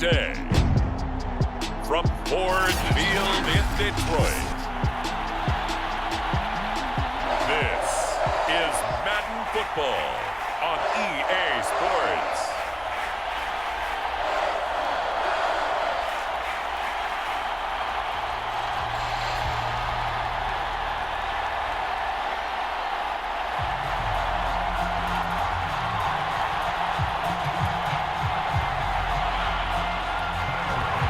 Day from Ford Field in Detroit. This is Madden Football on EA Sports.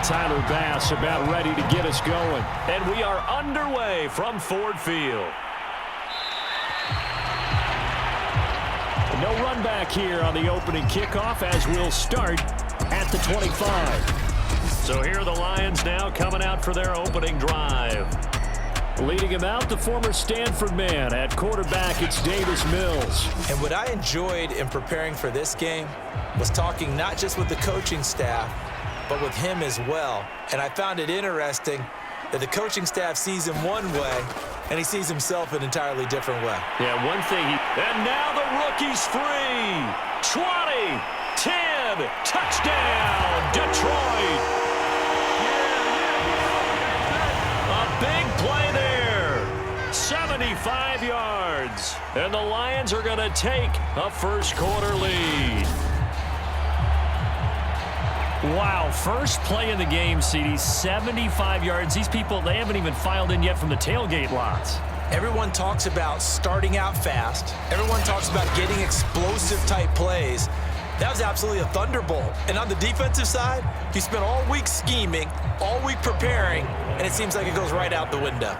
Tyler Bass about ready to get us going. And we are underway from Ford Field. No run back here on the opening kickoff as we'll start at the 25. So here are the Lions now coming out for their opening drive. Leading him out, the former Stanford man. At quarterback, it's Davis Mills. And what I enjoyed in preparing for this game was talking not just with the coaching staff, but with him as well. And I found it interesting that the coaching staff sees him one way, and he sees himself an entirely different way. Yeah, one thing and now the rookie's free. 20, 10, touchdown, Detroit. A big play there. 75 yards. And the Lions are going to take a first quarter lead. Wow, first play in the game, CD, 75 yards. These people, they haven't even filed in yet from the tailgate lots. Everyone talks about starting out fast. Everyone talks about getting explosive-type plays. That was absolutely a thunderbolt. And on the defensive side, you spent all week scheming, all week preparing, and it seems like it goes right out the window.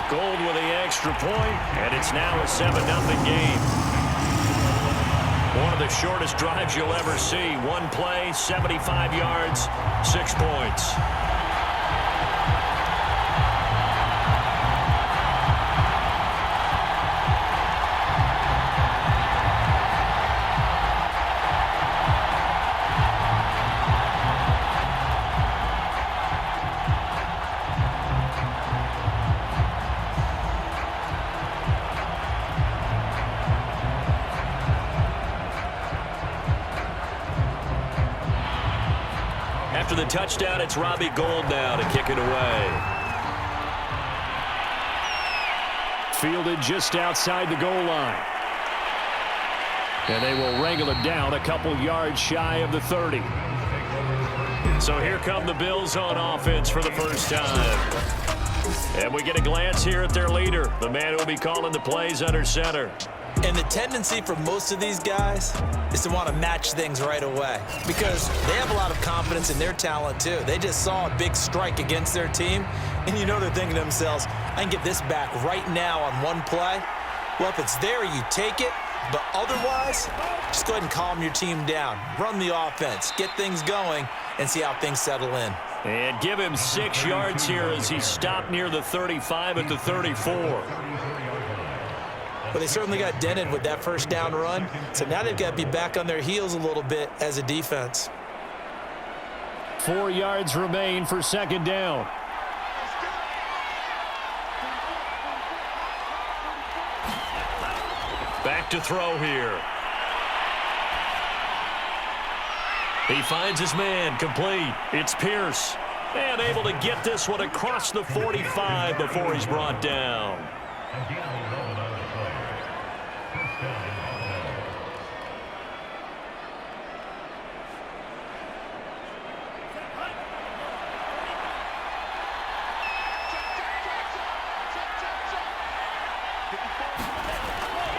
Gold with the extra point, and it's now a 7-0 game. One of the shortest drives you'll ever see. One play, 75 yards, 6 points. After the touchdown, it's Robbie Gould now to kick it away. Fielded just outside the goal line. And they will wrangle it down a couple yards shy of the 30. So here come the Bills on offense for the first time. And we get a glance here at their leader, the man who will be calling the plays under center. And the tendency for most of these guys is to want to match things right away because they have a lot of confidence in their talent too. They just saw a big strike against their team, and you know they're thinking to themselves, I can get this back right now on one play. Well, if it's there, you take it, but otherwise, just go ahead and calm your team down. Run the offense, get things going, and see how things settle in. And give him 6 yards here as he stopped near the 35 at the 34. Well, they certainly got dented with that first down run, so now they've got to be back on their heels a little bit as a defense. 4 yards remain for second down. Back to throw here. He finds his man, complete. It's Pierce. And able to get this one across the 45 before he's brought down.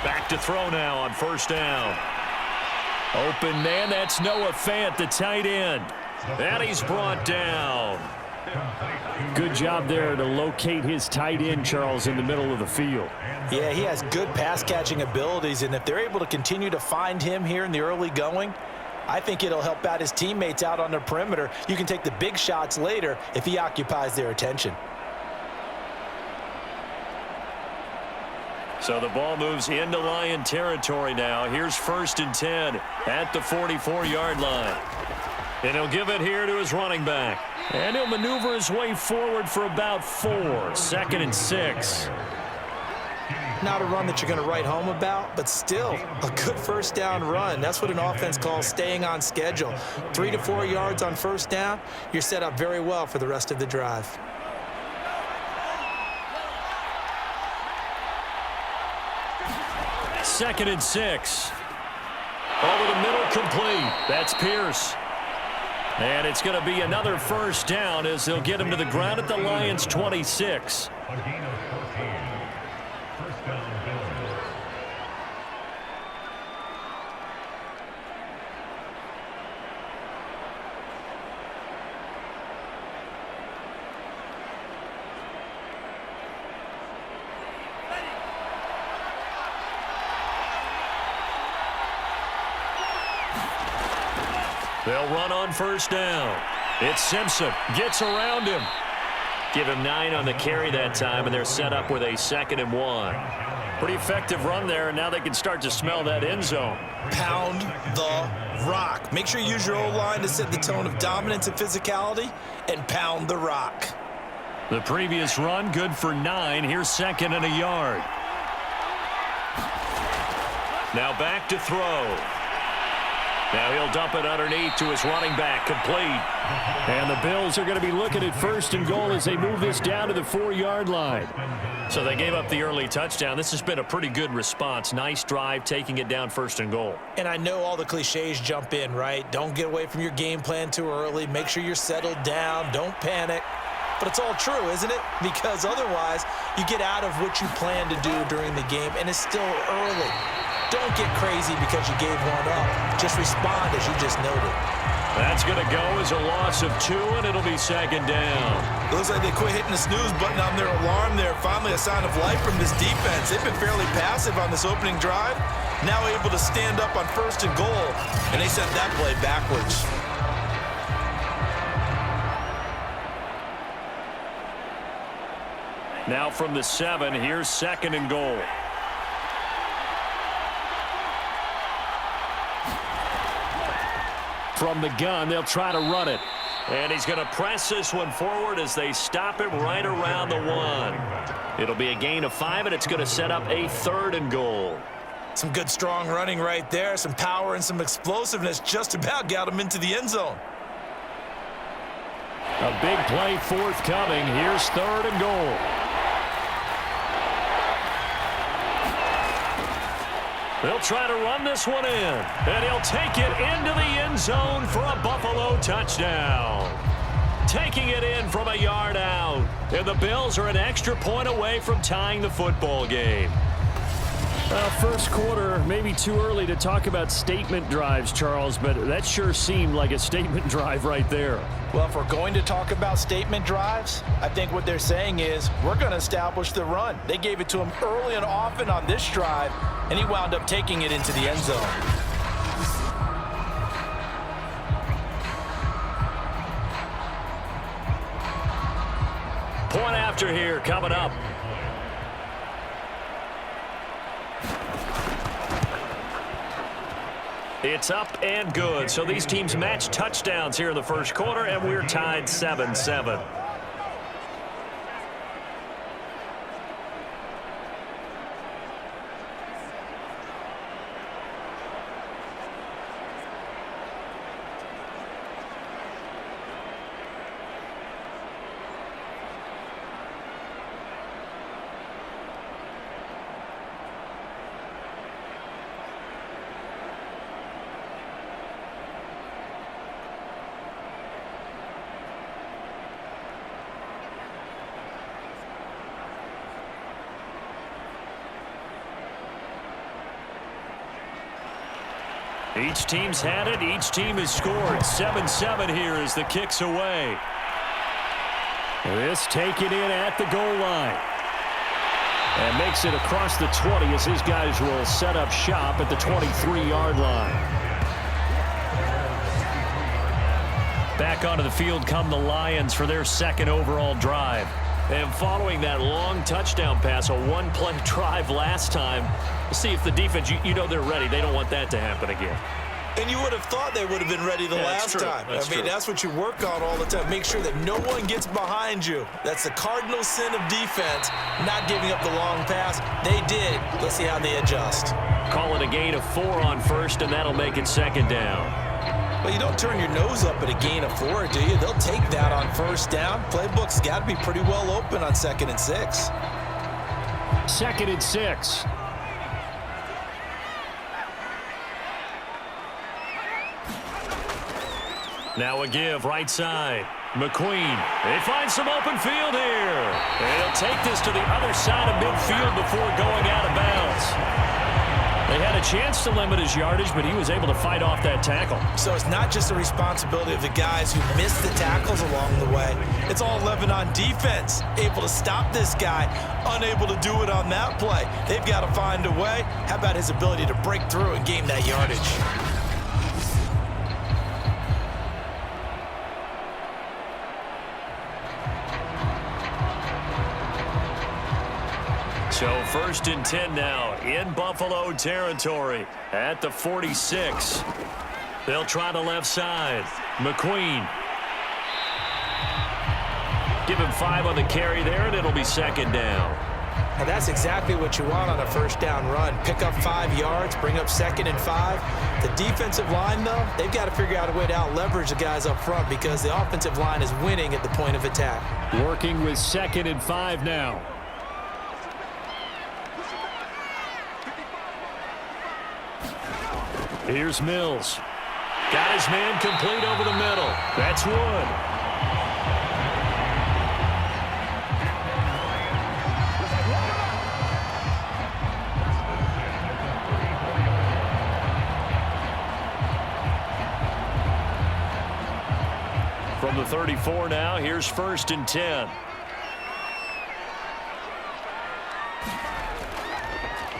Back to throw now on first down. Open man, that's Noah Fant, the tight end. And he's brought down. Good job there to locate his tight end, Charles, in the middle of the field. Yeah, he has good pass-catching abilities, and if they're able to continue to find him here in the early going, I think it'll help out his teammates out on the perimeter. You can take the big shots later if he occupies their attention. So the ball moves into Lion territory now. Here's 1st and 10 at the 44-yard line. And he'll give it here to his running back. And he'll maneuver his way forward for about 4. 2nd and 6. Not a run that you're going to write home about, but still a good first down run. That's what an offense calls staying on schedule. 3 to 4 yards on first down, you're set up very well for the rest of the drive. Second and 6. Over the middle, complete. That's Pierce. And it's going to be another first down as they'll get him to the ground at the Lions' 26. They'll run on first down. It's Simpson. Gets around him. Give him 9 on the carry that time, and they're set up with a 2nd and 1. Pretty effective run there, and now they can start to smell that end zone. Pound the rock. Make sure you use your O-line to set the tone of dominance and physicality, and pound the rock. The previous run, good for 9. Here's 2nd and a yard. Now back to throw. Now he'll dump it underneath to his running back, complete. And the Bills are going to be looking at 1st and goal as they move this down to the 4-yard line. So they gave up the early touchdown. This has been a pretty good response. Nice drive, taking it down 1st and goal. And I know all the cliches jump in, right? Don't get away from your game plan too early. Make sure you're settled down. Don't panic. But it's all true, isn't it? Because otherwise, you get out of what you plan to do during the game, and it's still early. Don't get crazy because you gave one up. Just respond as you just noted. That's going to go as a loss of 2, and it'll be 2nd down. It looks like they quit hitting the snooze button on their alarm there. Finally a sign of life from this defense. They've been fairly passive on this opening drive. Now able to stand up on 1st and goal, and they sent that play backwards. Now from the 7, here's 2nd and goal. From the gun, they'll try to run it. And he's going to press this one forward as they stop him right around the 1. It'll be a gain of 5, and it's going to set up a 3rd and goal. Some good, strong running right there. Some power and some explosiveness just about got him into the end zone. A big play forthcoming. Here's 3rd and goal. They'll try to run this one in, and he'll take it into the end zone for a Buffalo touchdown. Taking it in from a yard out, and the Bills are an extra point away from tying the football game. First quarter, maybe too early to talk about statement drives, Charles, but that sure seemed like a statement drive right there. Well, if we're going to talk about statement drives, I think what they're saying is we're going to establish the run. They gave it to him early and often on this drive, and he wound up taking it into the end zone. Point after here coming up. It's up and good. So these teams match touchdowns here in the first quarter, and we're tied 7-7. Each team's had it. Each team has scored. 7-7 here as the kick's away. This taken in at the goal line. And makes it across the 20 as his guys will set up shop at the 23-yard line. Back onto the field come the Lions for their 2nd overall drive. And following that long touchdown pass, a one-play drive last time, we'll see if the defense, you know they're ready. They don't want that to happen again. And you would have thought they would have been ready the last time. That's what you work on all the time. Make sure that no one gets behind you. That's the cardinal sin of defense, not giving up the long pass. They did. Let's see how they adjust. Call it a gain of 4 on first, and that'll make it second down. Well, you don't turn your nose up at a gain of 4, do you? They'll take that on first down. Playbook's got to be pretty well open on 2nd and 6. 2nd and 6. Now a give right side. McQueen. They find some open field here. And he'll take this to the other side of midfield before going out of bounds. They had a chance to limit his yardage, but he was able to fight off that tackle. So it's not just the responsibility of the guys who missed the tackles along the way. It's all 11 on defense, able to stop this guy, unable to do it on that play. They've got to find a way. How about his ability to break through and gain that yardage? So 1st and 10 now in Buffalo territory at the 46. They'll try the left side. McQueen. Give him 5 on the carry there, and it'll be 2nd down. And that's exactly what you want on a first down run. Pick up 5 yards, bring up 2nd and 5. The defensive line, though, they've got to figure out a way to out-leverage the guys up front because the offensive line is winning at the point of attack. Working with 2nd and 5 now. Here's Mills. Got his man complete over the middle. That's Wood. From the 34 now, here's 1st and 10.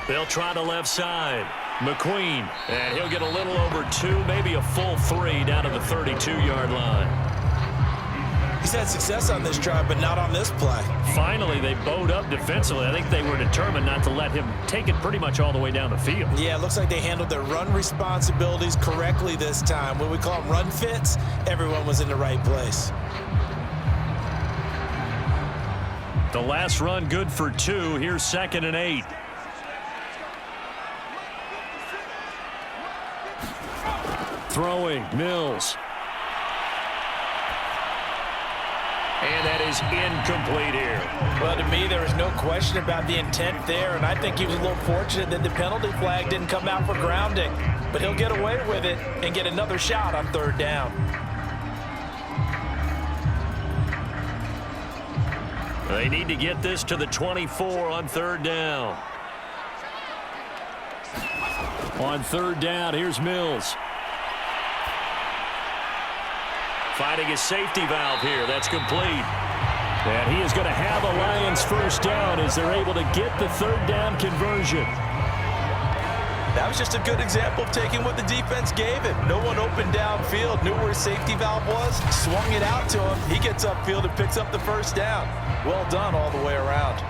They'll try the left side. McQueen, and he'll get a little over 2, maybe a full 3 down to the 32-yard line. He's had success on this drive, but not on this play. Finally, they bowed up defensively. I think they were determined not to let him take it pretty much all the way down the field. Yeah, it looks like they handled their run responsibilities correctly this time. When we call them run fits, everyone was in the right place. The last run good for 2. Here's 2nd and 8. Throwing, Mills. And that is incomplete here. Well, to me, there was no question about the intent there, and I think he was a little fortunate that the penalty flag didn't come out for grounding. But he'll get away with it and get another shot on 3rd down. They need to get this to the 24 on 3rd down. On 3rd down, here's Mills. Finding his safety valve here. That's complete. And he is going to have a Lions first down as they're able to get the 3rd down conversion. That was just a good example of taking what the defense gave him. No one opened downfield, knew where his safety valve was, swung it out to him. He gets upfield and picks up the first down. Well done all the way around.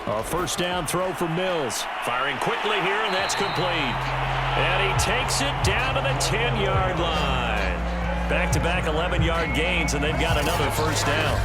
A first down throw for Mills. Firing quickly here, and that's complete. And he takes it down to the 10-yard line. Back-to-back 11-yard gains, and they've got another first down.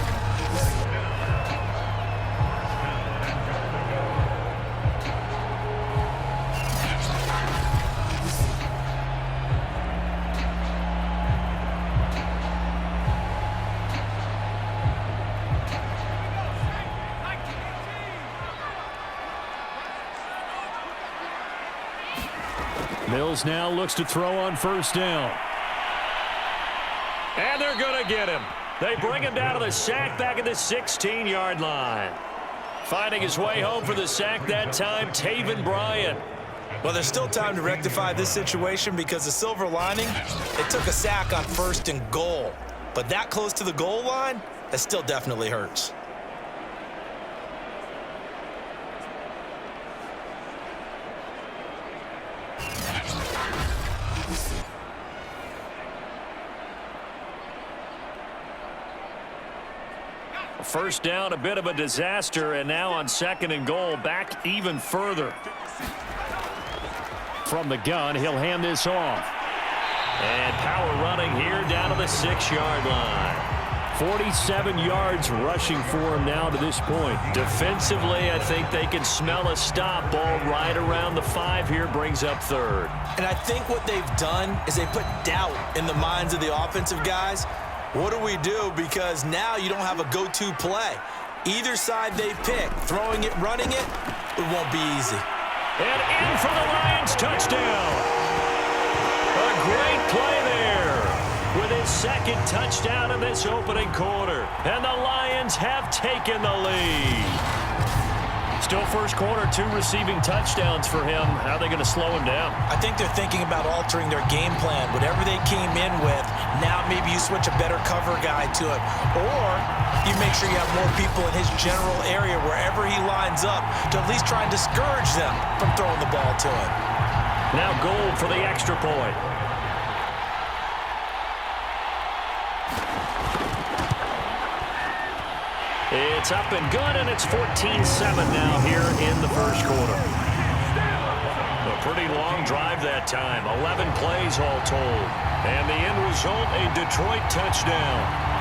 Mills now looks to throw on first down. And they're going to get him. They bring him down to the sack back at the 16-yard line. Finding his way home for the sack that time, Taven Bryan. Well, there's still time to rectify this situation because the silver lining, it took a sack on 1st and goal. But that close to the goal line, that still definitely hurts. first down, a bit of a disaster, and now on 2nd and goal, back even further. From the gun, he'll hand this off. And power running here down to the 6-yard line. 47 yards rushing for him now to this point. Defensively, I think they can smell a stop. Ball right around the 5 here, brings up 3rd. And I think what they've done is they put doubt in the minds of the offensive guys. What do we do? Because now you don't have a go-to play. Either side they pick, throwing it, running it, it won't be easy. And in for the Lions, touchdown. A great play there with his 2nd touchdown in this opening quarter. And the Lions have taken the lead. Still first quarter, 2 receiving touchdowns for him. How are they going to slow him down? I think they're thinking about altering their game plan. Whatever they came in with, now maybe you switch a better cover guy to it. Or you make sure you have more people in his general area wherever he lines up to at least try and discourage them from throwing the ball to him. Now Gold for the extra point. It's up and good, and it's 14-7 now here in the first quarter. A pretty long drive that time. 11 plays all told. And the end result, a Detroit touchdown.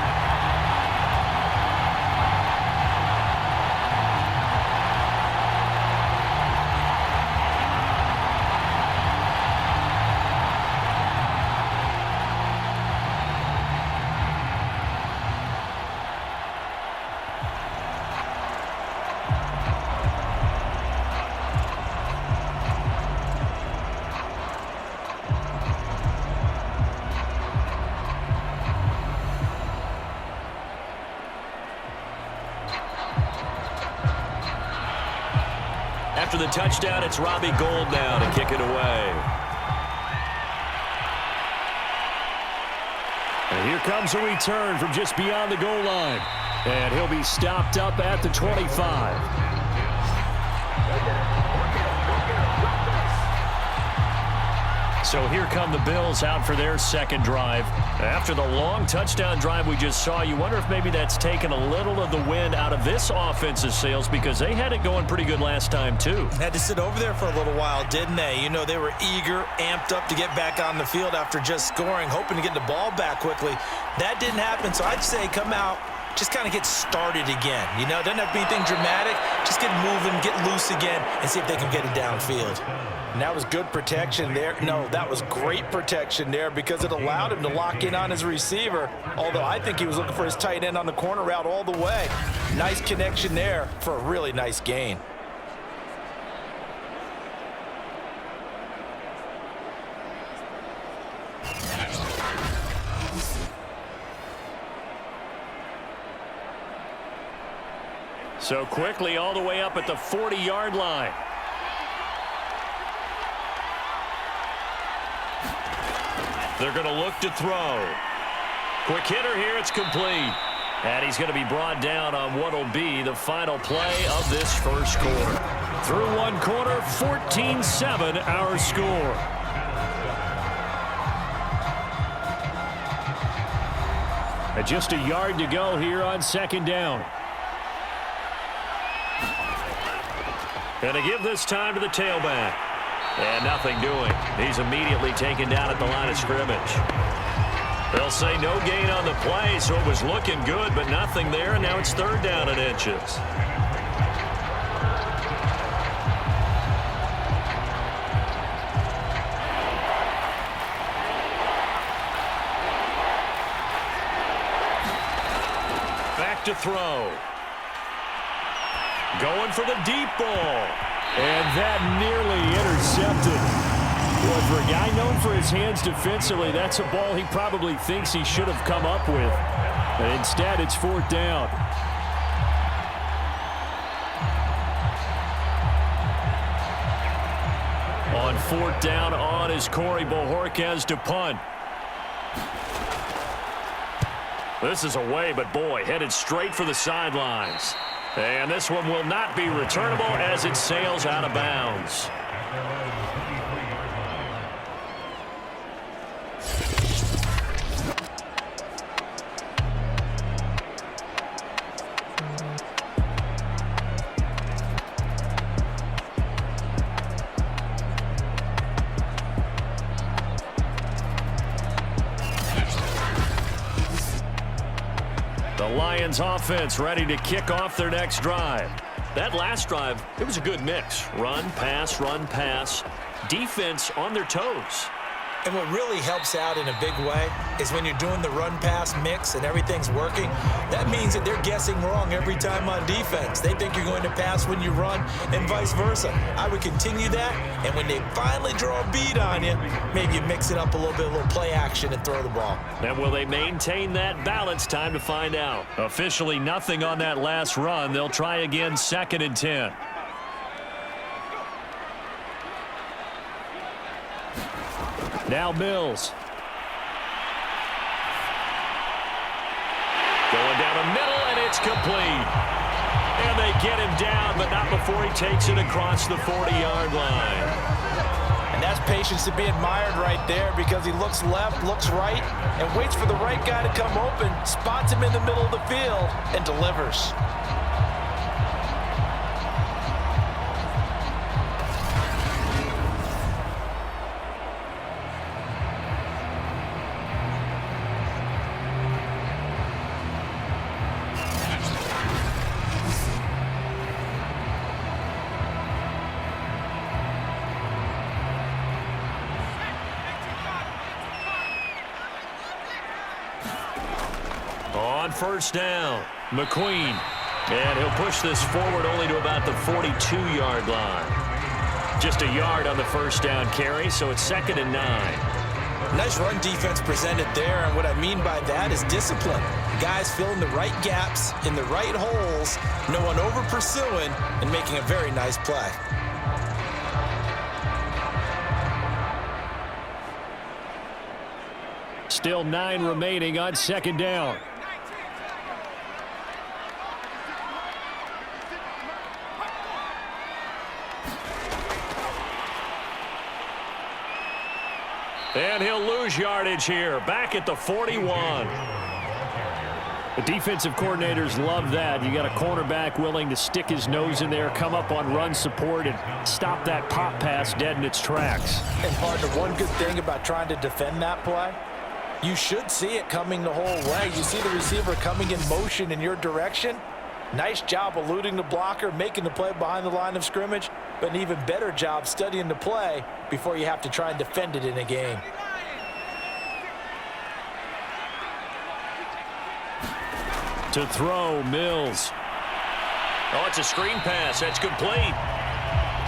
After the touchdown, it's Robbie Gould now to kick it away. And here comes a return from just beyond the goal line. And he'll be stopped up at the 25. So here come the Bills out for their 2nd drive. After the long touchdown drive we just saw, you wonder if maybe that's taken a little of the wind out of this offense's sails, because they had it going pretty good last time too. Had to sit over there for a little while, didn't they? You know, they were eager, amped up to get back on the field after just scoring, hoping to get the ball back quickly. That didn't happen, so I'd say come out, just kind of get started again. You know, doesn't have to be anything dramatic. Just get moving, get loose again, and see if they can get it downfield. And that was good protection there. No, that was great protection there because it allowed him to lock in on his receiver, although I think he was looking for his tight end on the corner route all the way. Nice connection there for a really nice gain. So quickly all the way up at the 40-yard line. They're going to look to throw. Quick hitter here, it's complete. And he's going to be brought down on what will be the final play of this first quarter. Through one quarter, 14-7 our score. And just a yard to go here on 2nd down. And to give this time to the tailback. And nothing doing. He's immediately taken down at the line of scrimmage. They'll say no gain on the play, so it was looking good, but nothing there, and now it's 3rd down and inches. Back to throw. Going for the deep ball. And that nearly intercepted. Well, for a guy known for his hands defensively, that's a ball he probably thinks he should have come up with. And instead, it's 4th down. On 4th down on is Corey Bojorquez to punt. This is away, but boy, headed straight for the sidelines. And this one will not be returnable as it sails out of bounds. Lions offense ready to kick off their next drive. That last drive, it was a good mix. Run, pass, defense on their toes. And what really helps out in a big way is when you're doing the run-pass mix and everything's working, that means that they're guessing wrong every time on defense. They think you're going to pass when you run and vice versa. I would continue that, and when they finally draw a beat on you, maybe you mix it up a little play action and throw the ball. And will they maintain that balance? Time to find out. Officially nothing on that last run. They'll try again, 2nd and 10. Now Mills. Going down the middle, and it's complete. And they get him down, but not before he takes it across the 40-yard line. And that's patience to be admired right there, because he looks left, looks right, and waits for the right guy to come open, spots him in the middle of the field, and delivers. On first down, McQueen. And he'll push this forward only to about the 42-yard line. Just a yard on the first down carry, so it's 2nd and 9. Nice run defense presented there, and what I mean by that is discipline. Guys filling the right gaps in the right holes, no one over-pursuing, and making a very nice play. Still 9 remaining on 2nd down. And he'll lose yardage here, back at the 41. The defensive coordinators love that. You got a cornerback willing to stick his nose in there, come up on run support, and stop that pop pass dead in its tracks. And partner, one good thing about trying to defend that play, you should see it coming the whole way. You see the receiver coming in motion in your direction. Nice job eluding the blocker, making the play behind the line of scrimmage, but an even better job studying the play before you have to try and defend it in a game. To throw, Mills. Oh, it's a screen pass. That's complete.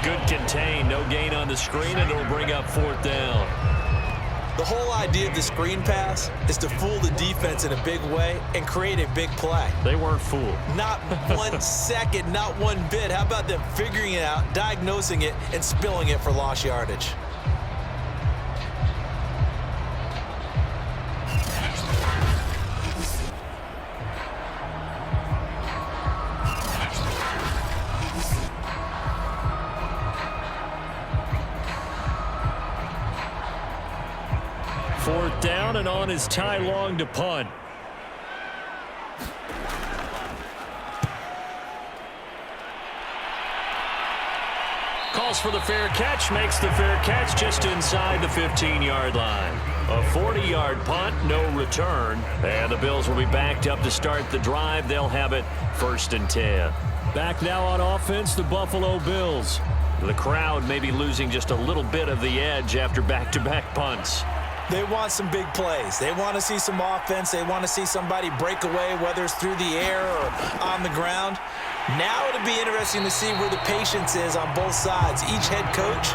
Good contain. No gain on the screen, and it'll bring up 4th down. The whole idea of the screen pass is to fool the defense in a big way and create a big play. They weren't fooled. Not 1 second, not one bit. How about them figuring it out, diagnosing it, and spilling it for lost yardage? Fourth down, and on is Ty Long to punt. Calls for the fair catch, makes the fair catch just inside the 15-yard line. A 40-yard punt, no return. And the Bills will be backed up to start the drive. They'll have it 1st and 10. Back now on offense, the Buffalo Bills. The crowd may be losing just a little bit of the edge after back-to-back punts. They want some big plays. They want to see some offense. They want to see somebody break away, whether it's through the air or on the ground. Now it'll be interesting to see where the patience is on both sides. Each head coach,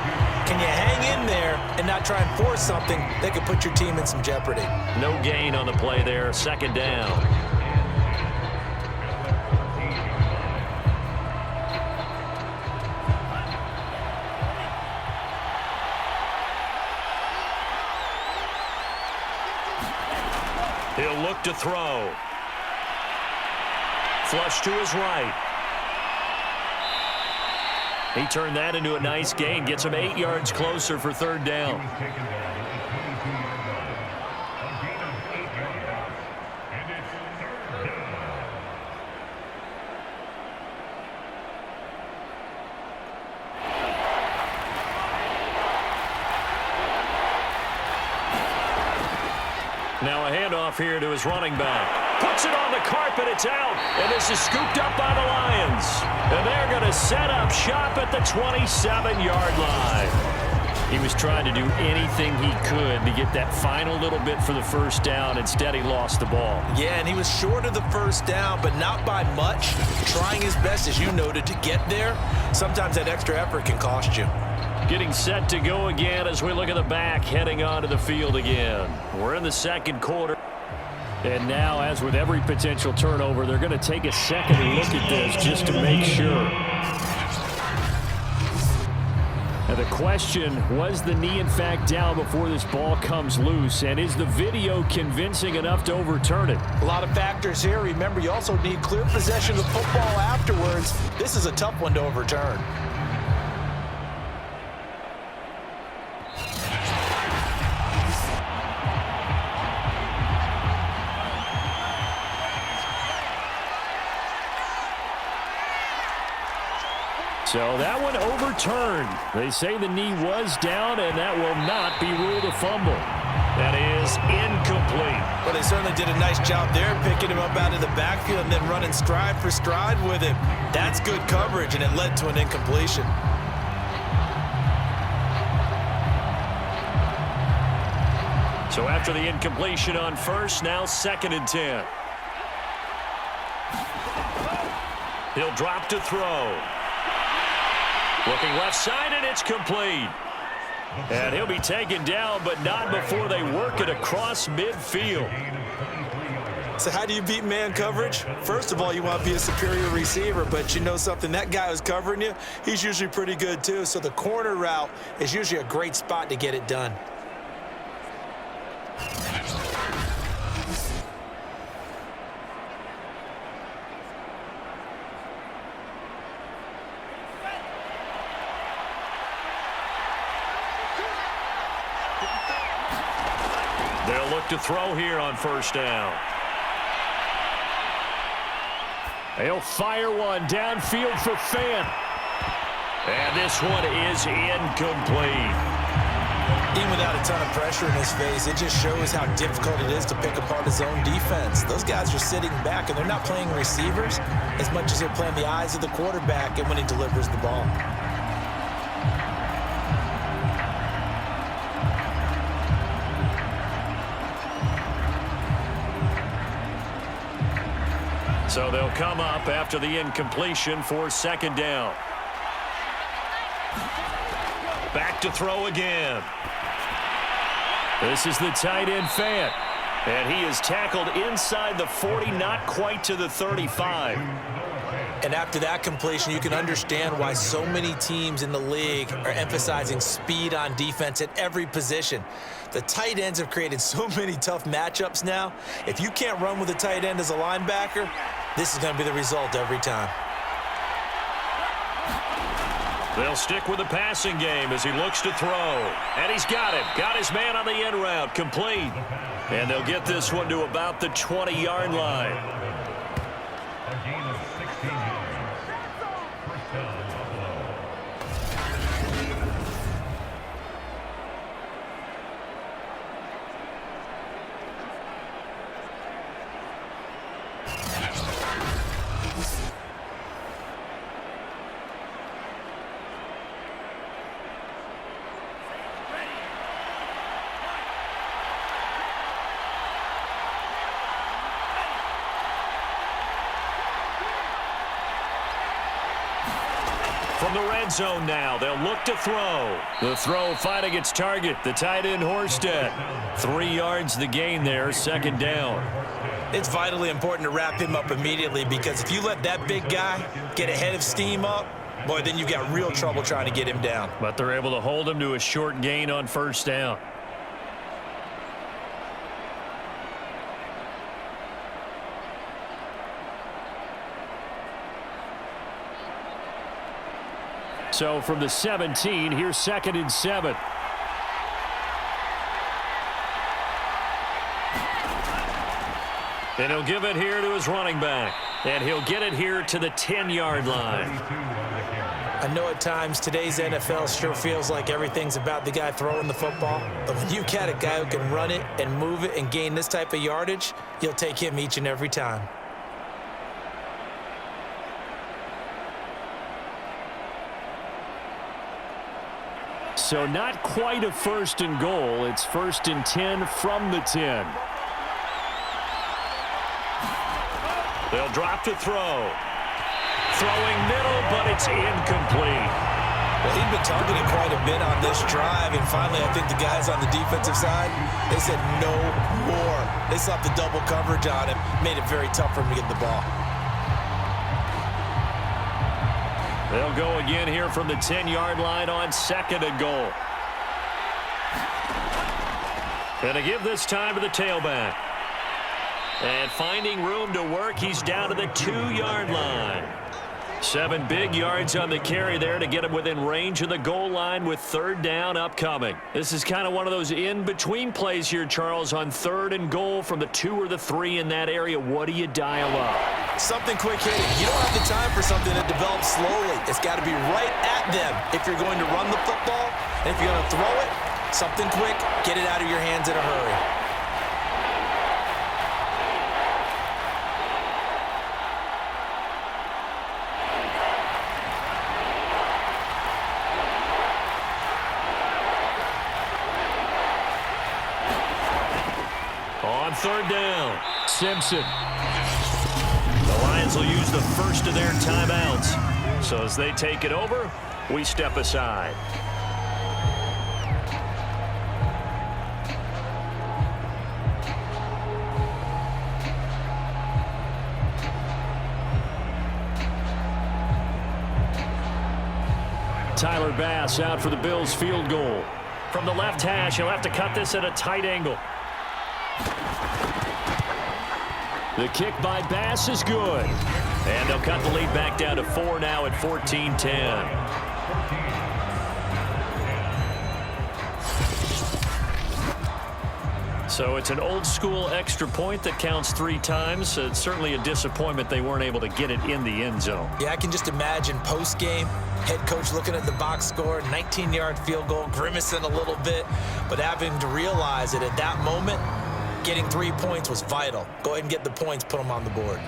can you hang in there and not try and force something that could put your team in some jeopardy? No gain on the play there, 2nd down. He'll look to throw. Flush to his right. He turned that into a nice gain. Gets him 8 yards closer for 3rd down. Now a handoff here to his running back. Puts it on the carpet. It's out. And this is scooped up by the Lions. And they're going to set up shop at the 27-yard line. He was trying to do anything he could to get that final little bit for the first down. Instead, he lost the ball. Yeah, and he was short of the first down, but not by much. Trying his best, as you noted, to get there. Sometimes that extra effort can cost you. Getting set to go again as we look at the back, heading onto the field again. We're in the second quarter. And now, as with every potential turnover, they're going to take a second look at this just to make sure. And the question, was the knee in fact down before this ball comes loose? And is the video convincing enough to overturn it? A lot of factors here. Remember, you also need clear possession of the football afterwards. This is a tough one to overturn. So that one overturned. They say the knee was down, and that will not be ruled a fumble. That is incomplete. Well, they certainly did a nice job there, picking him up out of the backfield and then running stride for stride with him. That's good coverage, and it led to an incompletion. So after the incompletion on first, now 2nd and 10. He'll drop to throw. Looking left side, and it's complete. And he'll be taken down, but not before they work it across midfield. So how do you beat man coverage? First of all, you want to be a superior receiver, but you know something, that guy who's covering you, he's usually pretty good too. So the corner route is usually a great spot to get it done. They'll look to throw here on first down. They'll fire one downfield for Fant. And this one is incomplete. Even without a ton of pressure in his face, it just shows how difficult it is to pick apart his own defense. Those guys are sitting back, and they're not playing receivers as much as they're playing the eyes of the quarterback and when he delivers the ball. So they'll come up after the incompletion for 2nd down. Back to throw again. This is the tight end Fant. And he is tackled inside the 40, not quite to the 35. And after that completion, you can understand why so many teams in the league are emphasizing speed on defense at every position. The tight ends have created so many tough matchups now. If you can't run with a tight end as a linebacker, this is going to be the result every time. They'll stick with the passing game as he looks to throw. And he's got it. Got his man on the in route. Complete. And they'll get this one to about the 20-yard line. From the red zone now, they'll look to throw. The throw finding its target, the tight end Horsted. 3 yards the gain there, 2nd down. It's vitally important to wrap him up immediately, because if you let that big guy get a head of steam up, boy, then you've got real trouble trying to get him down. But they're able to hold him to a short gain on first down. So from the 17, here's 2nd and 7. And he'll give it here to his running back. And he'll get it here to the 10-yard line. I know at times today's NFL sure feels like everything's about the guy throwing the football. But when you got a guy who can run it and move it and gain this type of yardage, you'll take him each and every time. So not quite a 1st and goal. It's 1st and 10 from the 10. They'll drop to throw. Throwing middle, but it's incomplete. Well, he'd been targeted quite a bit on this drive, and finally I think the guys on the defensive side, they said no more. They slapped the double coverage on him, made it very tough for him to get the ball. They'll go again here from the 10-yard line on 2nd and goal. Gonna give this time to the tailback. And finding room to work, he's down to the 2-yard line. 7 big yards on the carry there to get him within range of the goal line with 3rd down upcoming. This is kind of one of those in-between plays here, Charles, on 3rd and goal from the 2 or the 3 in that area. What do you dial up? Something quick hitting. You don't have the time for something that develops slowly. It's got to be right at them if you're going to run the football. And if you're going to throw it, something quick, get it out of your hands in a hurry. On 3rd down, Simpson. the Lions will use the first of their timeouts. So as they take it over, we step aside. Tyler Bass out for the Bills field goal. From the left hash, he'll have to cut this at a tight angle. The kick by Bass is good. And they'll cut the lead back down to 4 now at 14-10. So it's an old-school extra point that counts 3 times. It's certainly a disappointment they weren't able to get it in the end zone. Yeah, I can just imagine post-game, head coach looking at the box score, 19-yard field goal, grimacing a little bit, but having to realize that at that moment, getting 3 points was vital. Go ahead and get the points, put them on the board.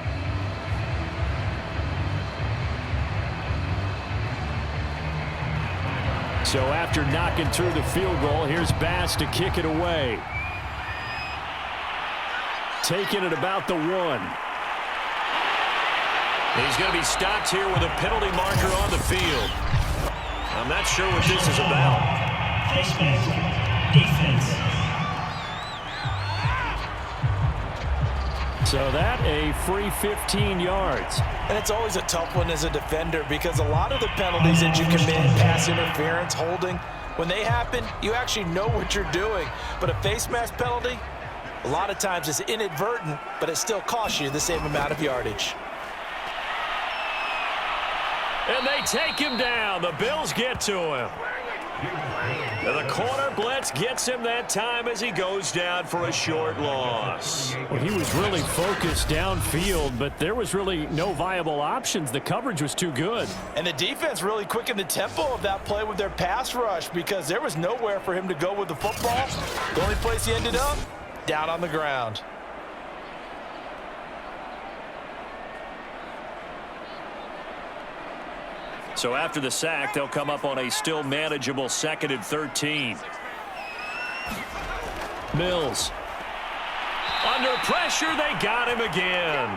So after knocking through the field goal, here's Bass to kick it away. Taking it about the 1. He's going to be stopped here with a penalty marker on the field. I'm not sure what this is about. Defense. So that a free 15 yards. And it's always a tough one as a defender because a lot of the penalties that you commit, pass interference, holding, when they happen, you actually know what you're doing. But a face mask penalty, a lot of times it's inadvertent, but it still costs you the same amount of yardage. And they take him down. The Bills get to him. And the corner blitz gets him that time as he goes down for a short loss. Well, he was really focused downfield, but there was really no viable options. The coverage was too good. And the defense really quickened the tempo of that play with their pass rush because there was nowhere for him to go with the football. The only place he ended up, down on the ground. So after the sack, they'll come up on a still manageable 2nd and 13. Mills. Under pressure, they got him again.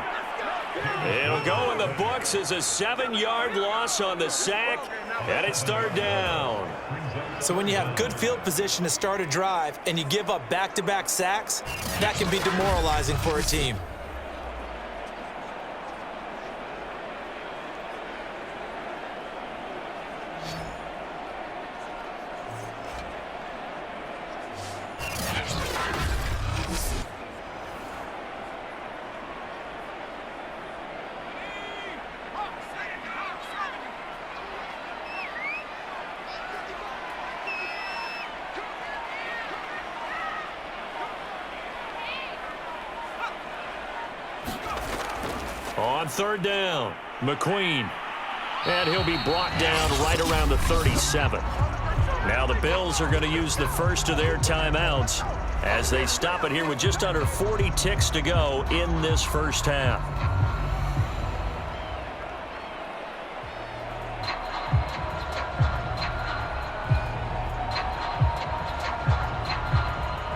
It'll go in the books as a 7-yard loss on the sack, and it's 3rd down. So when you have good field position to start a drive and you give up back-to-back sacks, that can be demoralizing for a team. On 3rd down, McQueen. And he'll be brought down right around the 37. Now the Bills are going to use the first of their timeouts as they stop it here with just under 40 ticks to go in this first half.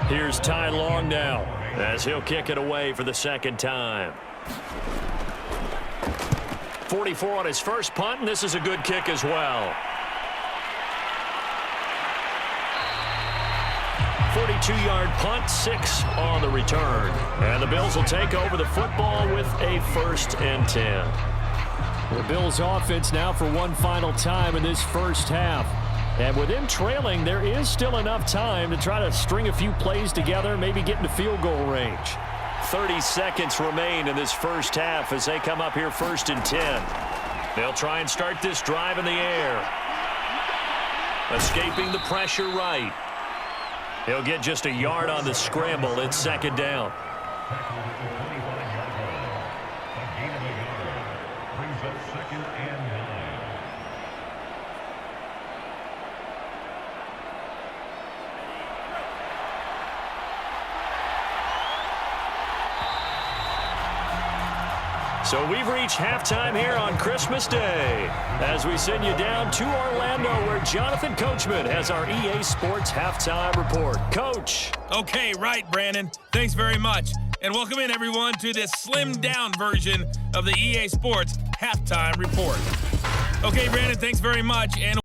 Here's Ty Long now as he'll kick it away for the second time. 44 on his first punt, and this is a good kick as well. 42-yard punt, 6 on the return. And the Bills will take over the football with a 1st and 10. The Bills offense now for one final time in this first half. And with them trailing, there is still enough time to try to string a few plays together, maybe get into field goal range. 30 seconds remain in this first half as they come up here 1st and 10. They'll try and start this drive in the air. Escaping the pressure right. He'll get just a yard on the scramble. It's 2nd down. So we've reached halftime here on Christmas Day as we send you down to Orlando where Jonathan Coachman has our EA Sports Halftime Report. Coach. Okay, right, Brandon. Thanks very much. And welcome in, everyone, to this slimmed-down version of the EA Sports Halftime Report. Okay, Brandon, thanks very much. And